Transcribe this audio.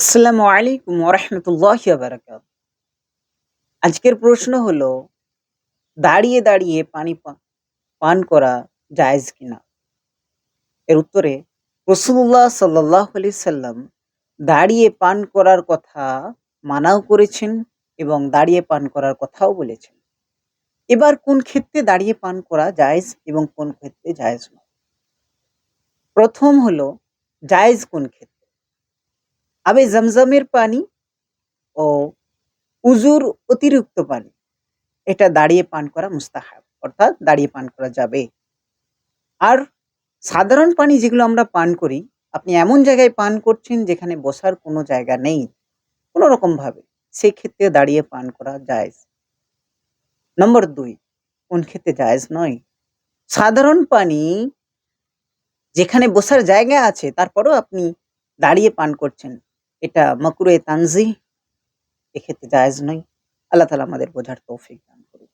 আসসালামু আলাইকুম ওরহমতুল্লাহি ওয়া আজকের প্রশ্ন হলো, দাঁড়িয়ে, দাঁড়িয়ে পানি পান করা জায়েজ কিনা? এর উত্তরে রাসূলুল্লাহ সাল্লাল্লাহু আলাইহি সাল্লাম দাঁড়িয়ে পান করার কথা মানাও করেছেন এবং দাঁড়িয়ে পান করার কথাও বলেছেন। এবার কোন ক্ষেত্রে দাঁড়িয়ে পান করা জায়েজ এবং কোন ক্ষেত্রে জায়েজ নয়? ১ম হলো জায়েজ কোন ক্ষেত্রে? আবে জমজমের পানি ও উযুর অতিরিক্ত পানি এটা দাঁড়িয়ে পান করা মুস্তাহাব। অর্থাৎ দাঁড়িয়ে পান করা যাবে। আর সাধারণ পানি যেগুলো আমরা পান করি, আপনি এমন জায়গায় পান করছেন যেখানে বসার কোনো জায়গা নেই, কোনো রকমভাবে, সেক্ষেত্রে দাঁড়িয়ে পান করা জায়েজ। নম্বর ২, কোন ক্ষেত্রে জায়েজ নয়? সাধারণ পানি যেখানে বসার জায়গা আছে তারপরেও আপনি দাঁড়িয়ে পান করছেন, এটা মাকরুহে তানজিহ, এক্ষেত্রে জায়েজ নয়। আল্লাহ তাআলা আমাদের বোঝার তৌফিক দান করুন।